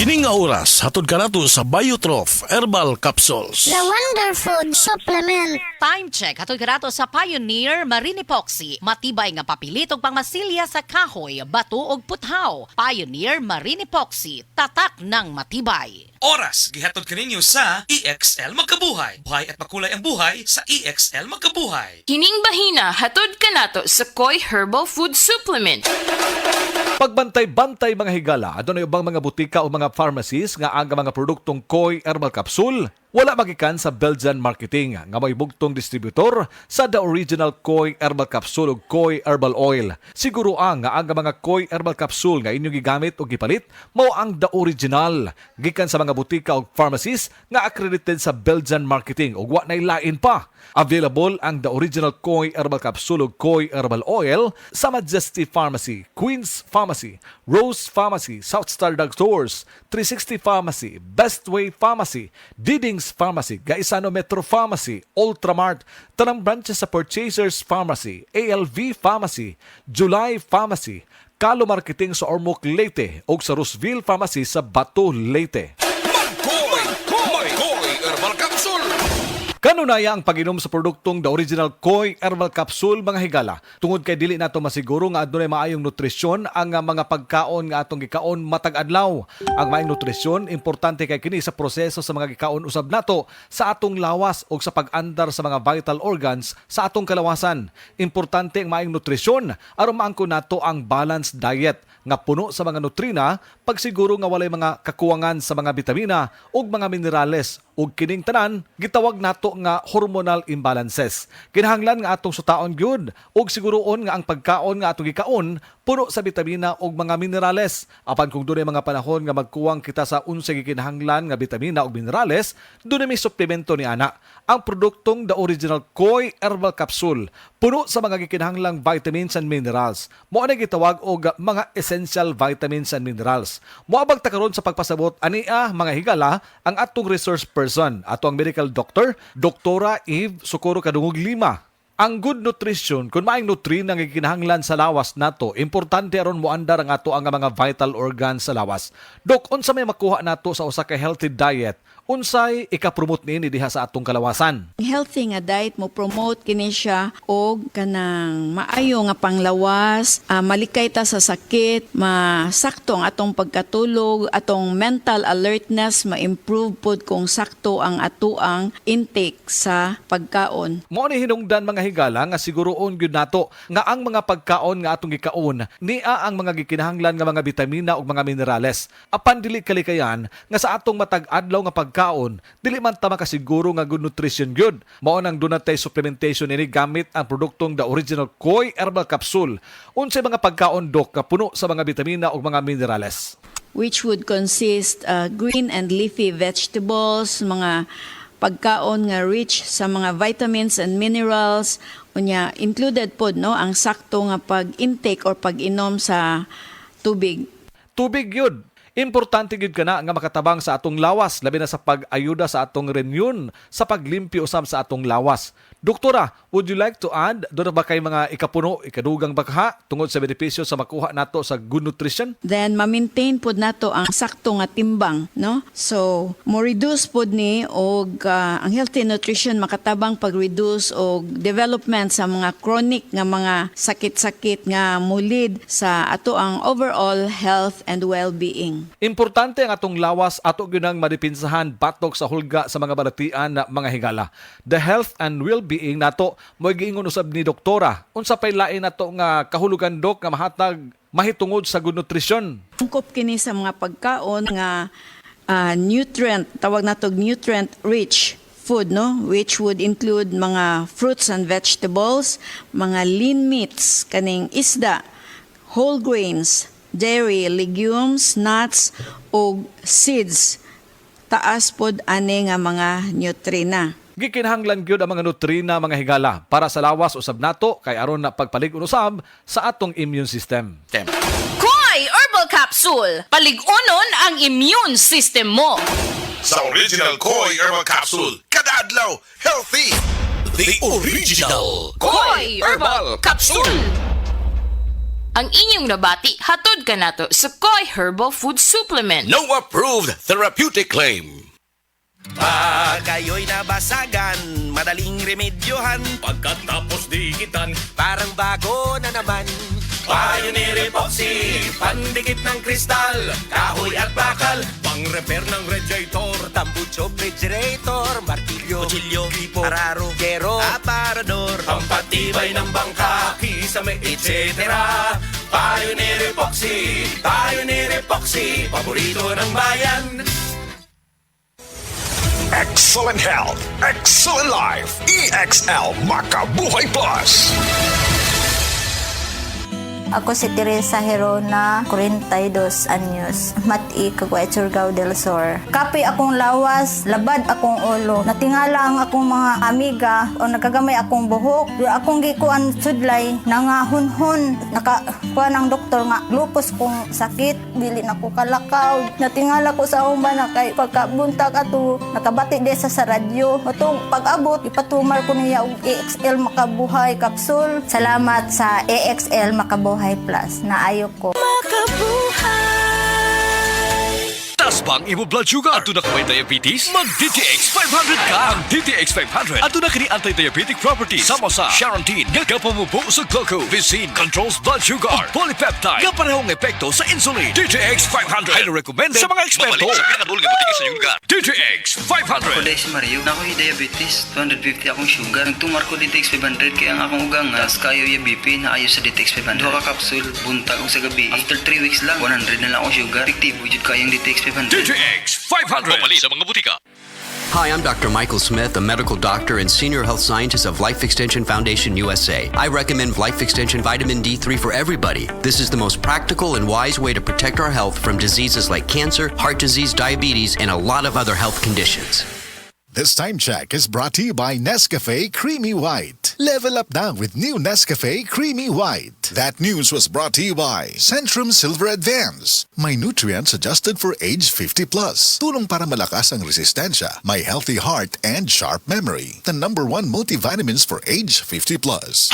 Kining nga oras, hatod ka nato sa Biotrof Herbal Capsules. The Wonder Food Supplement. Time check. Hatod ka sa Pioneer Marine Epoxy. Matibay nga papilit ug pangmasilya sa kahoy, bato ug puthaw. Pioneer Marine Epoxy. Tatak ng matibay. Oras, gihatod kaninyo sa EXL Magkabuhay. Buhay at makulay ang buhay sa EXL Magkabuhay. Kining bahina hatod kanato sa Koi Herbal Food Supplement. Pagbantay-bantay mga higala, adunay ubang mga butika o mga pharmacies nga ang mga produktong Koi Herbal Capsule wala magikan sa Belgian Marketing nga may bugtong distributor sa the original Koi Herbal Capsule o Koi Herbal Oil. Siguro ang mga Koi Herbal Capsule nga inyong gigamit o gipalit mao ang the original gikan sa mga butika o pharmacies nga accredited sa Belgian Marketing ug wa nay lain pa. Available ang the original Koi Herbal Capsule o Koi Herbal Oil sa Majesty Pharmacy, Queen's Pharmacy, Rose Pharmacy, South Star Drug Stores, 360 Pharmacy, Bestway Pharmacy, Diding's Pharmacy, Gaisano Metro Pharmacy, Ultramart, tanang branches sa Purchasers Pharmacy, ALV Pharmacy, July Pharmacy, Kalo Marketing sa Ormoc Leyte o sa Rooseville Pharmacy sa Bato Leyte. Koi Herbal Capsule. Kanunaya ang pag-inom sa produktong the original Koi Herbal Capsule mga higala. Tungod kay dili nato masiguro nga adunay maayong nutrisyon ang mga pagkaon nga atong gikaon matag adlaw. Ang maayong nutrisyon importante kay kini sa proseso sa mga gikaon usab nato sa atong lawas o sa pag-andar sa mga vital organs sa atong kalawasan. Importante ang maayong nutrisyon aron maangko nato ang balanced diet nga puno sa mga nutrina, pagsiguro nga walay mga kakuwangan sa mga bitamina ug mga minerales ug kining tanan gitawag nato nga hormonal imbalances. Kinahanglan nga atong sutaon gyud ug siguroon nga ang pagkaon nga atong gikaon puno sa bitamina ug mga minerales. Apan kung dunay mga panahon nga magkuwang kita sa unsay gikinahanglan nga bitamina ug minerales, dunay may suplemento ni ana. Ang produktong the original Koi Herbal Capsule puno sa mga gikinahanglang vitamins and minerals. Mao na gitawag og mga essential vitamins and minerals. Moabag ta karon sa pagpasabot ania mga higala ang atong resource person ato ang medical doctor, Doktora Eve Socorro Kadungog Lima. Ang good nutrition, kung maayong nutrina nga gikinahanglan sa lawas nato, importante aron moandar ang ato ang mga vital organs sa lawas. Dok, unsa may makuha nato sa usa ka healthy diet? Unsay ika-promote niini diha sa atong kalawasan? Healthy nga diet mo promote kini siya og kanang maayo nga panglawas, malikay ta sa sakit, masakto ang atong pagkatulog, atong mental alertness ma-improve pod kung sakto ang atuang intake sa pagkaon. Mao ni hinungdan mga higala nga siguroon gyud nato nga ang mga pagkaon nga atong gikaon niya ang mga gikinahanglan nga mga bitamina ug mga minerales. Apan dili kalikayan nga sa atong matag adlaw nga pagkaon dili man ta makasiguro nga good nutrition gyud. Mao nang dunay supplementation ini gamit ang produktong the original Koi Herbal Capsule. Unsay mga pagkaon dok nga puno sa mga bitamina ug mga minerales? Which would consist green and leafy vegetables, mga pagkaon nga rich sa mga vitamins and minerals, unya included pod no ang sakto nga pag-intake or pag-inom sa tubig. Tubig yun. Importante gyud kana nga makatabang sa atong lawas labi na sa pag-ayuda sa atong reunion sa paglimpyo usab sa atong lawas. Doktora, would you like to add doon ba kay mga ikapuno, ikadugang bakha tungod sa benepisyo sa makuha nato sa good nutrition? Then ma-maintain pod nato ang sakto nga timbang, no? So, mo reduce pod ni og ang healthy nutrition makatabang pag-reduce og development sa mga chronic nga mga sakit-sakit nga mulid sa ato ang overall health and well-being. Importante ang atong lawas ato gyud madipinsahan batok sa hulga sa mga balatian na mga higala. The health and well-being nato mo giingon usab ni doktora. Unsa pay lain nato nga kahulugan dok nga mahatag mahitungod sa good nutrition? Angkop kini sa mga pagkaon nga nutrient, tawag nato nutrient rich food, no, which would include mga fruits and vegetables, mga lean meats kaning isda, whole grains, dairy, legumes, nuts o seeds. Taas pod ani nga mga nutrina. Gikinahanglan gyud ang mga nutrina mga higala para sa lawas usab nato kay aron na pagpalig-on usab sa atong immune system. Koi Herbal Capsule. Palig-unon ang immune system mo. Sa original Koi Herbal Capsule, kada adlaw, healthy. The original Koi Herbal Capsule. Ang inyong nabati hatod kanato sa Koi Herbal Food Supplement. No approved therapeutic claim. Pag kayo'y nabasagan, madaling remedyohan. Pagkatapos dikitan, Parang bago na naman. Pioneer Epoxy, pandikit ng kristal, kahoy at bakal, pang-repair ng radiator, Tambucho, refrigerator, martilyo, kutsilyo, gripo, araro, gero, aparador, pampatibay ng bangka, kisame, etc. Pioneer Epoxy, paborito ng bayan. Excellent health, excellent life. EXL Makabuhay Plus. Ako si Teresa Herona, 42 anyos, mati kagway Surigao del Sur. Kapi akong lawas, labad akong ulo. Natingala ang akong mga amiga o nagagamay akong buhok. Di akong gikuan sudlay, nangahunhon. Nakakuha ng doktor nga, lupus kong sakit, dili na ko kalakaw. Natingala ko sa umba na kay pagkabuntag ato, nakabati desa sa radyo. Matong pag-abot, ipatumar ko niya og EXL Makabuhay Capsule. Salamat sa EXL Makabuhay Plus. Naayo ko. Taas bang imo blood sugar? Ato na kamay diabetes? Mag DTX 500 ka! Ang DTX 500 ato na kini anti-diabetic property sama sa Charantine nga kapamubo sa glucose, Vicine controls blood sugar, ug polypeptide nga parehong epekto sa insulin. DTX 500 highly recommended sa mga eksperto. Mabalik sa pinakadulong butika sa iyong lugar. DTX 500. Ako si Mario, nako'y diabetes, 250 akong sugar. Nagtumar ko DTX 500 kaya ang akong ugang tas kayo yung BP na ayos sa DTX 500. Duha ka kapsul, buntag og sa gabi. After 3 weeks lang, 100 na lang akong sugar. Efektibo jud kayong DTX 500. DTX 500. Pumali sa mga butika. Hi, I'm Dr. Michael Smith, a medical doctor and senior health scientist of Life Extension Foundation USA. I recommend Life Extension Vitamin D3 for everybody. This is the most practical and wise way to protect our health from diseases like cancer, heart disease, diabetes, and a lot of other health conditions. This time check is brought to you by Nescafe Creamy White. Level up now with new Nescafe Creamy White. That news was brought to you by Centrum Silver Advance. May nutrients adjusted for age 50 plus. Tulong para malakas ang resistensya, may healthy heart and sharp memory. The #1 multivitamins for age 50 plus.